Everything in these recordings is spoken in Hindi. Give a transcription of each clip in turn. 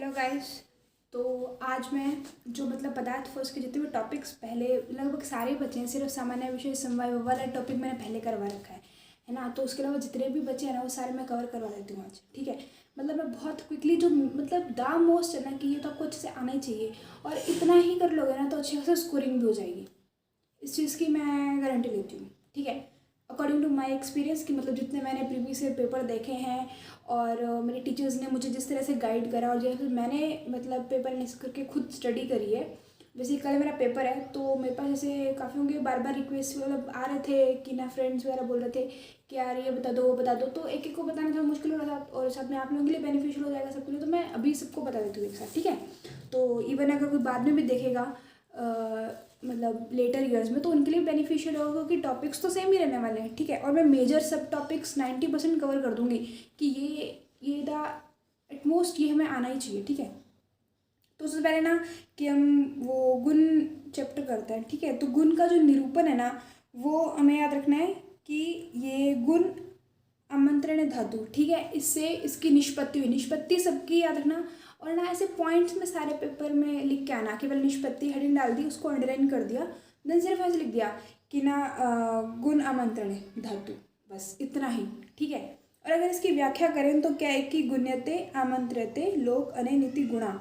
Hello guys. तो आज मैं जो पदार्थ फर्स्ट के जितने भी टॉपिक्स पहले लगभग सारे बचे हैं, सिर्फ सामान्य विषय समवाय वाला टॉपिक मैंने पहले करवा रखा है ना। तो उसके अलावा जितने भी बचे हैं ना वो सारे मैं कवर करवा देती हूँ आज, ठीक है। मैं बहुत क्विकली जो द मोस्ट है ना कि ये तो आपको अच्छे से आना ही चाहिए, और इतना ही कर लोगे ना तो अच्छे खासा स्कोरिंग भी हो जाएगी। इस चीज़ की मैं गारंटी लेती हूँ, ठीक है। अकॉर्डिंग टू माई एक्सपीरियंस कि जितने मैंने प्रीवियस ईयर पेपर देखे हैं और मेरे टीचर्स ने मुझे जिस तरह से गाइड करा और जैसे मैंने पेपर एनालिसिस करके खुद स्टडी करी है। जैसे कल मेरा पेपर है तो मेरे पास जैसे काफ़ी होंगे बार बार रिक्वेस्ट आ रहे थे कि ना, फ्रेंड्स वगैरह बोल रहे थे कि यार ये बता दो वो बता दो, तो एक एक को बताना थोड़ा मुश्किल हो रहा था और साथ में आप लोगों के लिए बेनिफिशियल हो जाएगा सबके लिए। तो मैं अभी सबको बता देती हूँ एक साथ, ठीक है। तो इवन अगर कोई बाद में भी देखेगा लेटर ईयर्स में तो उनके लिए बेनिफिशियल होगा, क्योंकि टॉपिक्स तो सेम ही रहने वाले हैं, ठीक है। और मैं मेजर सब टॉपिक्स 90% कवर कर दूंगी कि ये द एटमोस्ट ये हमें आना ही चाहिए, ठीक है। तो उससे पहले ना कि हम वो गुण चैप्टर करते हैं, ठीक है। तो गुण का जो निरूपण है ना वो हमें याद रखना है कि ये गुण आमंत्रण धातु, ठीक है। इससे इसकी निष्पत्ति हुई, निष्पत्ति सबकी याद रखना। और ना ऐसे पॉइंट्स में सारे पेपर में लिख के आना, केवल निष्पत्ति हेडिंग डाल दी, उसको अंडरलाइन कर दिया, देन सिर्फ ऐसे लिख दिया कि ना गुण आमंत्रण धातु, बस इतना ही, ठीक है। और अगर इसकी व्याख्या करें तो क्या है कि गुण्यते आमंत्र्यते लोक अने नीति गुणा,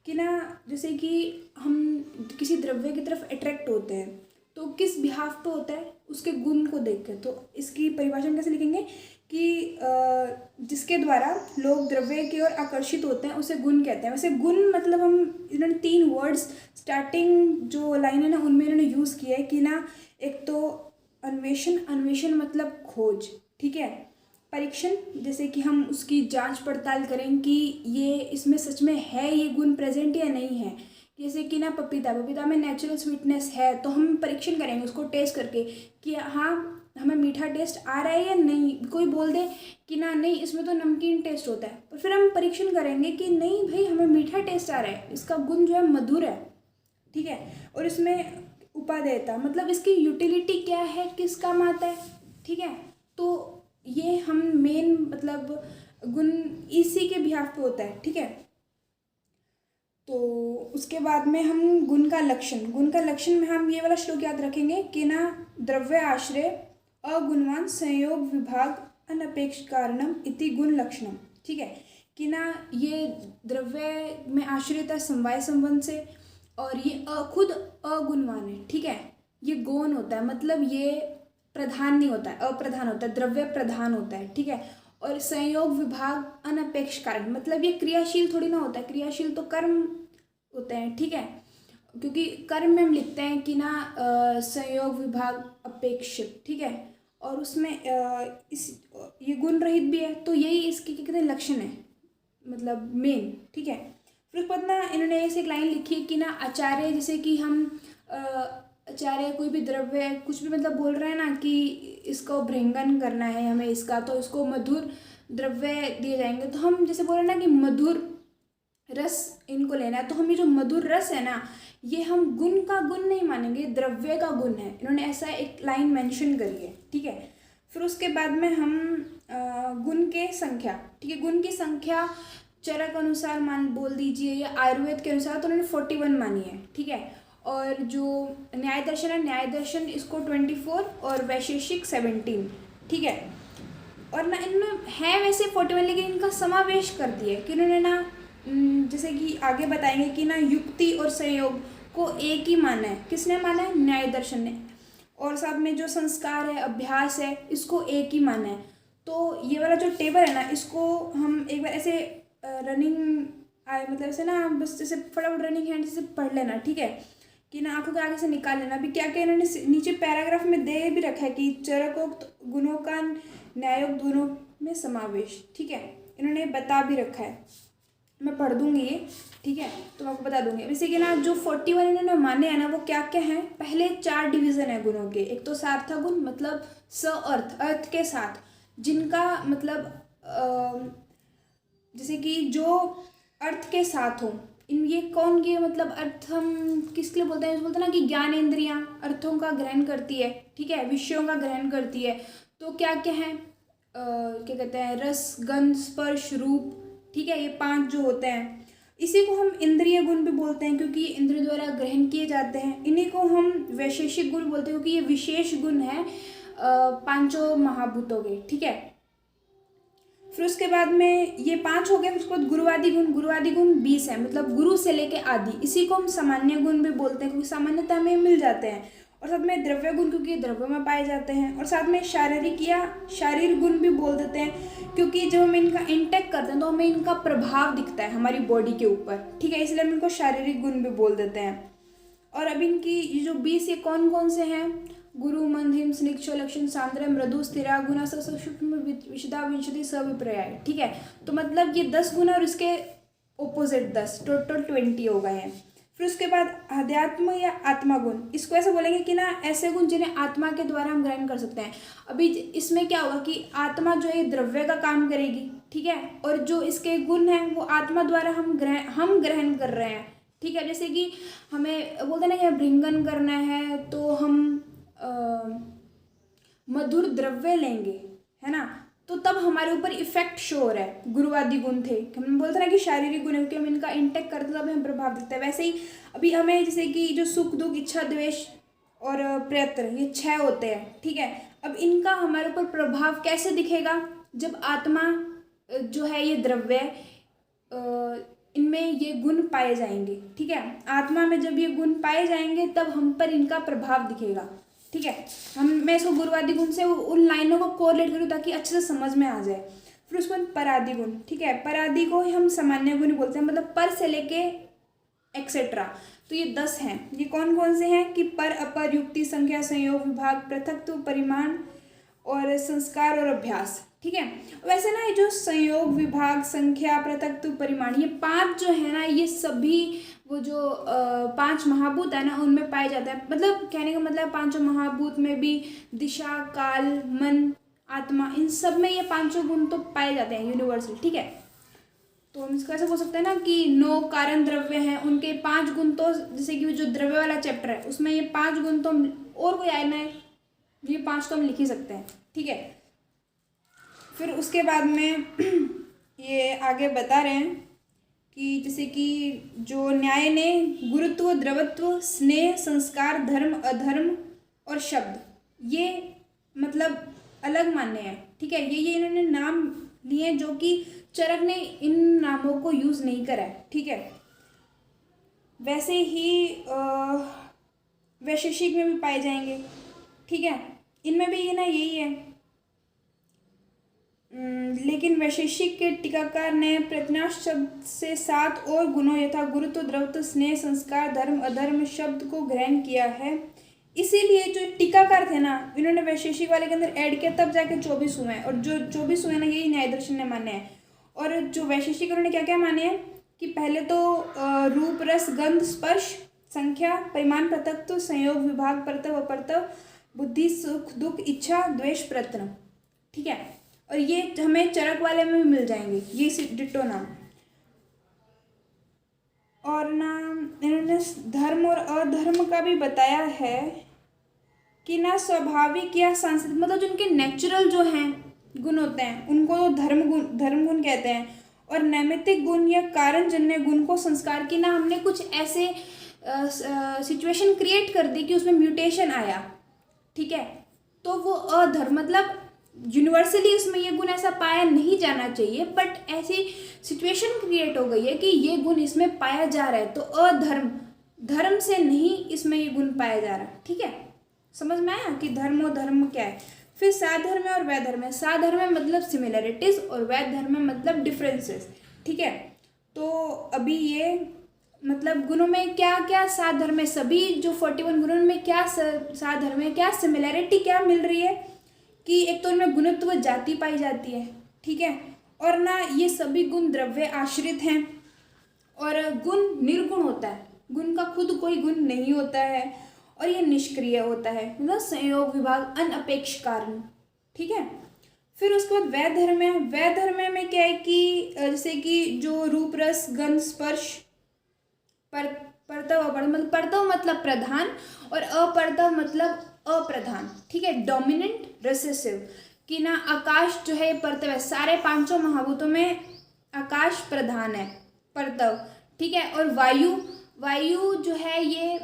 कि ना जैसे कि हम किसी द्रव्य की तरफ अट्रैक्ट होते हैं तो किस बिहाफ पे होता है, उसके गुण को देख कर। तो इसकी परिभाषा कैसे लिखेंगे कि जिसके द्वारा लोग द्रव्य की ओर आकर्षित होते हैं उसे गुण कहते हैं। वैसे गुण हम इन्होंने 3 वर्ड्स स्टार्टिंग जो लाइन है ना उनमें इन्होंने यूज़ किया है कि ना, एक तो अन्वेषण, अन्वेषण मतलब खोज, ठीक है। परीक्षण, जैसे कि हम उसकी जांच पड़ताल करें कि ये इसमें सच में है ये गुण प्रेजेंट या नहीं है। जैसे कि ना पपीता, पपीता में नेचुरल स्वीटनेस है तो हम परीक्षण करेंगे उसको टेस्ट करके कि हाँ हमें मीठा टेस्ट आ रहा है या नहीं। कोई बोल दे कि ना नहीं इसमें तो नमकीन टेस्ट होता है, पर फिर हम परीक्षण करेंगे कि नहीं भाई हमें मीठा टेस्ट आ रहा है, इसका गुण जो है मधुर है, ठीक है। और इसमें उपादेयता इसकी यूटिलिटी क्या है, किस काम आता है, ठीक है। तो ये हम मेन गुण इसी के बिहाफ पे होता है, ठीक है। तो उसके बाद में हम गुण का लक्षण, गुण का लक्षण में हम ये वाला श्लोक याद रखेंगे कि ना, द्रव्य आश्रय अगुणवान संयोग विभाग अनपेक्ष कारणम इति गुण लक्षणम, ठीक है। कि ना ये द्रव्य में आश्रित है समवाय संबंध से और ये खुद अगुणवान है, ठीक है। ये गौण होता है, ये प्रधान नहीं होता है, अप्रधान होता है, द्रव्य प्रधान होता है, ठीक है। और संयोग विभाग अनपेक्ष कारण ये क्रियाशील थोड़ी ना होता है, क्रियाशील तो कर्म होते हैं, ठीक है। क्योंकि कर्म में हम लिखते हैं कि ना संयोग विभाग अपेक्षित, ठीक है। और उसमें इस ये गुण रहित भी है, तो यही इसके क्या कहते हैं लक्षण है, मेन, ठीक है। फिर उसके बाद ना इन्होंने ऐसे एक लाइन लिखी है कि ना आचार्य, जैसे कि हम आचार्य कोई भी द्रव्य कुछ भी बोल रहे हैं ना कि इसको भृंगन करना है हमें इसका, तो इसको मधुर द्रव्य दिए जाएंगे। तो हम जैसे बोल रहे हैं ना कि मधुर रस इनको लेना है, तो हम ये जो मधुर रस है ना ये हम गुण का गुण नहीं मानेंगे, द्रव्य का गुण है। इन्होंने ऐसा एक लाइन मेंशन करी है, ठीक है। फिर उसके बाद में हम गुण के संख्या, ठीक है। गुण की संख्या चरक अनुसार बोल दीजिए या आयुर्वेद के अनुसार तो उन्होंने 41 मानी है, ठीक है। और जो न्याय दर्शन है, न्याय दर्शन इसको 24 और वैशेषिक 17, ठीक है। और ना इन्होंने है वैसे 41 लेकिन इनका समावेश कर दिया कि इन्होंने ना जैसे कि आगे बताएंगे कि ना युक्ति और संयोग को एक ही माना है। किसने माना है? न्याय दर्शन ने। और साथ में जो संस्कार है, अभ्यास है, इसको एक ही माना है। तो ये वाला जो टेबल है ना इसको हम एक बार ऐसे रनिंग ऐसे ना बस जैसे फटाफट रनिंग हैंड से पढ़ लेना, ठीक है। कि ना आंखों के आगे से निकाल लेना। अभी क्या क्या इन्होंने नीचे पैराग्राफ में दे भी रखा है कि चरकोक्त गुणों का न्यायोक्त गुणों में समावेश, ठीक है। इन्होंने बता भी रखा है, मैं पढ़ दूंगी ये, ठीक है। तो मैं आपको बता दूंगी। वैसे कि ना जो 41 इन्होंने माने हैं ना वो क्या क्या हैं। पहले 4 डिवीजन है गुणों के। एक तो सार्थक गुण स अर्थ, अर्थ के साथ, जिनका जैसे कि जो अर्थ के साथ हो। इन ये कौन के अर्थ हम किसके लिए बोलते हैं? बोलते हैं ना कि ज्ञान इंद्रियां अर्थों का ग्रहण करती है, ठीक है, विषयों का ग्रहण करती है। तो क्या क्या है, क्या कहते हैं, रस, गंध, स्पर्श, रूप, ठीक है, ये 5 जो होते हैं। इसी को हम इंद्रिय गुण भी बोलते हैं क्योंकि ये इंद्रिय द्वारा ग्रहण किए जाते हैं। इन्हीं को हम वैशेषिक गुण बोलते हैं क्योंकि ये विशेष गुण है पांचों महाभूतों के, ठीक है। फिर उसके बाद में ये 5 हो गए। उसके बाद गुरुवादी गुण, गुरुवादी गुण 20 है, मतलब गुरु से लेके आदि। इसी को हम सामान्य गुण भी बोलते हैं क्योंकि सामान्यता हमें मिल जाते हैं। और साथ में द्रव्य गुण क्योंकि द्रव्य में पाए जाते हैं। और साथ में शारीरिक या शारीरिक गुण भी बोल देते हैं क्योंकि जब हम इनका इंटेक करते हैं तो हमें इनका प्रभाव दिखता है हमारी बॉडी के ऊपर, ठीक है, इसलिए हम इनको शारीरिक गुण भी बोल देते हैं। और अब इनकी ये जो 20 ये कौन कौन से हैं? गुरु, मंधिम, स्निग्ध, लक्षण, सांद्र, मृदु, स्थिरा, गुना, सूक्ष्म, विशदा, विंशति, सविपर्याय, ठीक है। तो मतलब ये 10 गुण और इसके ओपोजिट 10, टोटल 20 हो गए हैं। फिर उसके बाद अध्यात्म या आत्मा गुण, इसको ऐसे बोलेंगे कि ना ऐसे गुण जिन्हें आत्मा के द्वारा हम ग्रहण कर सकते हैं। अभी इसमें क्या होगा कि आत्मा जो है द्रव्य का काम करेगी, ठीक है, और जो इसके गुण हैं वो आत्मा द्वारा हम ग्रहण कर रहे हैं, ठीक है। जैसे कि हमें बोलते हैं ना कि भृंगन करना है तो हम मधुर द्रव्य लेंगे, है ना, तो तब हमारे ऊपर इफेक्ट शो हो रहा है। गुरुवादी गुण थे, हम बोलते ना कि शारीरिक गुण है क्योंकि हम इनका इंटेक करते तब हमें प्रभाव दिखता है। वैसे ही अभी हमें जैसे कि जो सुख, दुख, इच्छा, द्वेष और प्रयत्न, ये 6 होते हैं, ठीक है। अब इनका हमारे ऊपर प्रभाव कैसे दिखेगा? जब आत्मा जो है ये द्रव्य इनमें ये गुण पाए जाएंगे, ठीक है। आत्मा में जब ये गुण पाए जाएंगे तब हम पर इनका प्रभाव दिखेगा, ठीक है। मैं इसको गुरुवादी गुण से उन लाइनों को कोरिलेट करूँ ताकि अच्छे से समझ में आ जाए। फिर उसके बाद परादि गुण, ठीक है। परादि को हम सामान्य गुण बोलते हैं, मतलब पर से लेके एक्सेट्रा। तो ये 10 हैं। ये कौन कौन से हैं कि पर, अपर, युक्ति, संख्या, संयोग, विभाग, पृथक्त्व, परिमाण और संस्कार और अभ्यास, ठीक है। वैसे ना ये जो संयोग, विभाग, संख्या, पृथक्त्व, परिमाण, ये 5 जो है ना ये सभी वो जो 5 महाभूत है ना उनमें पाए जाते हैं। मतलब कहने का मतलब 5 महाभूत में भी दिशा, काल, मन, आत्मा, इन सब में ये 5 गुण तो पाए जाते हैं यूनिवर्सल, ठीक है। तो हम इसको ऐसे बोल सकते हैं ना कि 9 कारण द्रव्य हैं, उनके 5 गुण तो जैसे कि जो द्रव्य वाला चैप्टर है उसमें ये 5 गुण तो और कोई आए ना है, ये 5 तो हम लिख ही सकते हैं, ठीक है। फिर उसके बाद में ये आगे बता रहे हैं कि जैसे कि जो न्याय ने गुरुत्व, द्रवत्व, स्नेह, संस्कार, धर्म, अधर्म और शब्द, ये मतलब अलग माने हैं, ठीक है। ये इन्होंने नाम लिए जो कि चरक ने इन नामों को यूज़ नहीं करा है, ठीक है। वैसे ही वैशेषिक में भी पाए जाएंगे, ठीक है। इनमें भी ये ना यही है, लेकिन वैशेषिक के टीकाकार ने प्रत्यनाश शब्द से 7 और गुणों यथा गुरुत्व, द्रवत्व, स्नेह, संस्कार, धर्म, अधर्म शब्द को ग्रहण किया है। इसीलिए जो टीकाकार थे ना इन्होंने वैशेषिक वाले के अंदर ऐड किया, तब जाके 24 हुए हैं। और जो 24 हुए ना यही न्याय दर्शन ने माने हैं। और जो वैशेषिक उन्होंने क्या क्या माने हैं कि पहले तो रूप, रस, गंध, स्पर्श, संख्या, परिमाण, पृथक्त्व, संयोग, विभाग, परतव, अपरतव, बुद्धि, सुख, दुख, इच्छा, द्वेष, प्रयत्न, ठीक है। और ये हमें चरक वाले में भी मिल जाएंगे ये डिट्टो नाम। और ना इन्होंने धर्म और अधर्म का भी बताया है कि ना स्वाभाविक या सांस्कृतिक, मतलब जो उनके नेचुरल जो हैं गुण होते हैं उनको धर्म गुण कहते हैं। और नैमित्तिक गुण या कारण जन्य गुण को संस्कार की ना हमने कुछ ऐसे सिचुएशन क्रिएट कर दी कि उसमें म्यूटेशन आया, ठीक है, तो वो अधर्म, मतलब यूनिवर्सली उसमें ये गुण ऐसा पाया नहीं जाना चाहिए, बट ऐसी सिचुएशन क्रिएट हो गई है कि ये गुण इसमें पाया जा रहा है, तो अधर्म, धर्म से नहीं इसमें ये गुण पाया जा रहा, ठीक है। समझ में आया कि धर्म और धर्म क्या है। फिर साधर्म और वैधर्म है। साधर्म मतलब सिमिलरिटीज और वैधर्म मतलब डिफरेंसेस, ठीक है। तो अभी ये मतलब गुणों में क्या क्या साधर्म है, सभी जो 41 गुणों में क्या साधर्म है, क्या सिमिलरिटी क्या मिल रही है कि एक तो इनमें गुणत्व जाति पाई जाती है, ठीक है। और ना ये सभी गुण द्रव्य आश्रित हैं। और गुण निर्गुण होता है, गुण का खुद कोई गुण नहीं होता है। और ये निष्क्रिय होता है, मतलब संयोग, विभाग, अनअपेक्ष कारण, ठीक है। फिर उसके बाद वैधर्म है। वैधर्म में क्या है कि जैसे कि जो रूप, रस, गंध, स्पर्श, परतव, मतलब परतव मतलब प्रधान और अपरतव मतलब अप्रधान, ठीक है, डोमिनेंट, रिसेसिव, कि ना आकाश जो है परतव है। सारे 5 महाभूतों में आकाश प्रधान है, परतव, ठीक है। और वायु जो है ये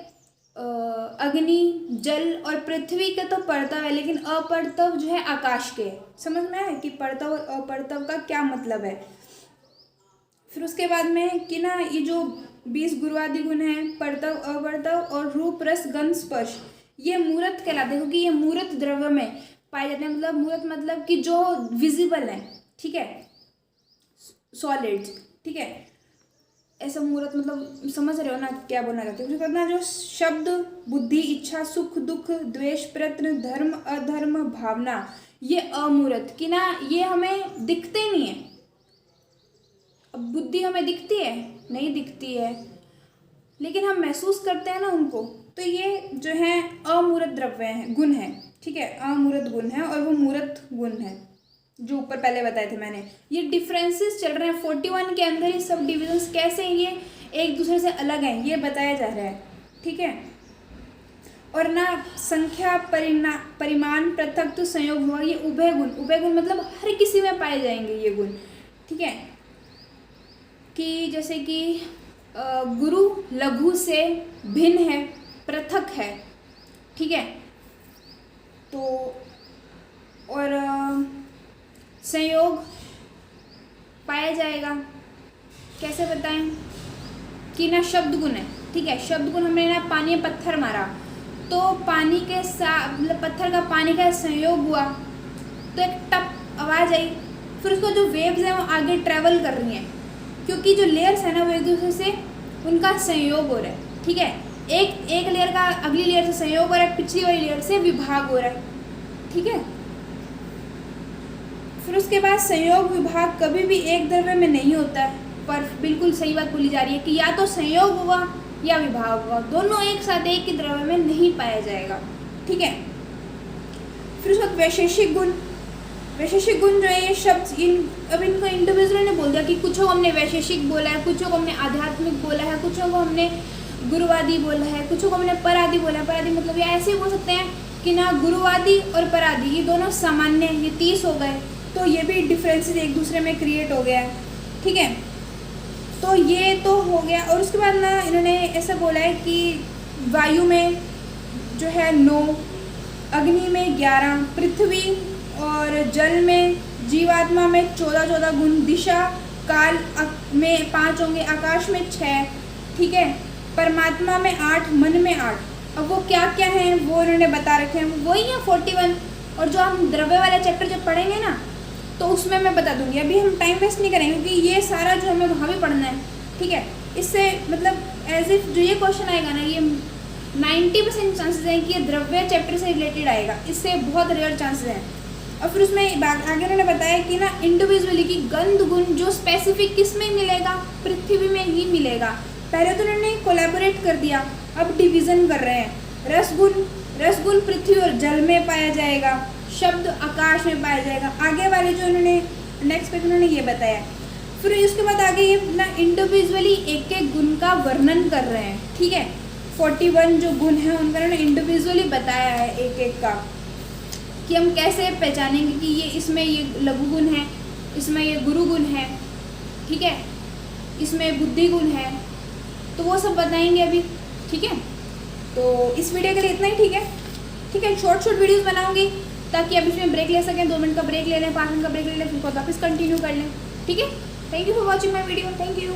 अग्नि, जल और पृथ्वी का तो पर्तव है, लेकिन अपर्तव जो है आकाश के है। समझ में आया कि पर्तव और अपर्तव का क्या मतलब है। फिर उसके बाद में कि ना ये जो 20 गुरुवादी गुण है, पर्तव, अपर्तव और रूप, रस, गंध, स्पर्श, ये मूर्त कहलाते हैं, क्योंकि ये मूर्त द्रव्य में पाए जाते हैं। मतलब मूर्त मतलब कि जो विजिबल है, ठीक है, सॉलिड्स, ठीक है, ऐसा मूर्त मतलब समझ रहे हो ना क्या बोलना चाहते हो। करना जो शब्द, बुद्धि, इच्छा, सुख, दुख, द्वेष, प्रयत्न, धर्म, अधर्म, भावना, ये अमूर्त कि ना ये हमें दिखते नहीं है। अब बुद्धि हमें दिखती है, नहीं दिखती है, लेकिन हम महसूस करते हैं ना उनको, तो ये जो है अमूर्त द्रव्य है, गुण है, ठीक है, अमूर्त गुण है और वो मूर्त गुण है जो ऊपर पहले बताए थे मैंने। ये डिफरेंसेस चल रहे हैं 41 के अंदर, ये सब डिविजन्स कैसे ये एक दूसरे से अलग हैं ये बताया जा रहा है, ठीक है। और ना संख्या, परिमाण, पृथक्त्व, संयोग हुआ, ये उभय गुण मतलब हर किसी में पाए जाएंगे ये गुण, ठीक है। कि जैसे कि गुरु लघु से भिन्न है, पृथक है, ठीक है। तो और संयोग पाया जाएगा, कैसे बताएं कि ना शब्द गुण है, ठीक है। शब्द गुण हमने ना पानी में पत्थर मारा तो पानी के साथ मतलब पत्थर का पानी का संयोग हुआ तो एक टप आवाज़ आई, फिर उसको जो वेव्स हैं वो आगे ट्रैवल कर रही हैं, क्योंकि जो लेयर्स है ना वो एक दूसरे से उनका संयोग हो रहा है, ठीक है। एक लेयर का अगली लेयर से संयोग हो रहा है, पिछली वाली लेयर से विभाग हो रहा है, ठीक है। फिर उसके बाद संयोग विभाग कभी भी एक द्रव्य में नहीं होता है, पर बिल्कुल सही बात बोली जा रही है कि या तो संयोग हुआ या विभाग हुआ, दोनों एक साथ एक ही द्रव्य में नहीं पाया जाएगा, ठीक है। फिर उसके बाद वैशेषिक गुण जो है ये शब्द अब इनको इंडिविजुअल ने बोल दिया कि कुछ को हमने वैशेषिक बोला है, कुछ को हमने आध्यात्मिक बोला है, कुछ को हमने गुरुवादी बोला है, कुछ को हमने परादी बोला है। परादी मतलब ये ऐसे बोल सकते हैं कि ना गुरुवादी और परादी ये दोनों सामान्य, ये 30 हो गए, तो ये भी डिफरेंसेस एक दूसरे में क्रिएट हो गया है, ठीक है। तो ये तो हो गया। और उसके बाद ना इन्होंने ऐसा बोला है कि वायु में जो है 9, अग्नि में 11, पृथ्वी और जल में, जीवात्मा में 14 गुण, दिशा काल में 5 होंगे, आकाश में 6, ठीक है, परमात्मा में 8, मन में 8। अब वो क्या क्या हैं वो उन्होंने बता रखे हैं, वही है 41। और जो हम द्रव्य वाला चैप्टर जब पढ़ेंगे ना तो उसमें मैं बता दूंगी, अभी हम टाइम वेस्ट नहीं करेंगे क्योंकि ये सारा जो हमें वहाँ भी पढ़ना है, ठीक है। इससे मतलब एज इफ जो ये क्वेश्चन आएगा ना ये 90% चांसेस हैं कि ये द्रव्य चैप्टर से रिलेटेड आएगा, इससे बहुत रेयर चांसेस हैं। और फिर उसमें आगे उन्होंने बताया कि ना इंडिविजुअली की गंध गुण जो स्पेसिफिक किस में मिलेगा, पृथ्वी में ही मिलेगा। पहले तो उन्होंने कोलैबोरेट कर दिया, अब डिवीज़न कर रहे हैं। रसगुण पृथ्वी और जल में पाया जाएगा, शब्द आकाश में पाया जाएगा। आगे वाले जो उन्होंने नेक्स्ट पेज उन्होंने ये बताया। फिर उसके बाद आगे ये ना इंडिविजुअली एक एक गुण का वर्णन कर रहे हैं, ठीक है। 41 जो गुण हैं उनका उन्होंने इंडिविजुअली बताया है एक एक का, कि हम कैसे पहचानेंगे कि ये इसमें ये लघु गुण है, इसमें ये गुरु गुण है, ठीक है, इसमें बुद्धि गुण है, तो वो सब बताएंगे अभी, ठीक है। तो इस वीडियो के लिए इतना ही, ठीक है। शॉर्ट वीडियोस बनाऊंगी ताकि अब इसमें ब्रेक ले सकें, 2 मिनट का ब्रेक ले लें, 5 मिनट का ब्रेक ले लें, फिर वापस कंटिन्यू कर लें, ठीक है। Thank you for watching my video, thank you.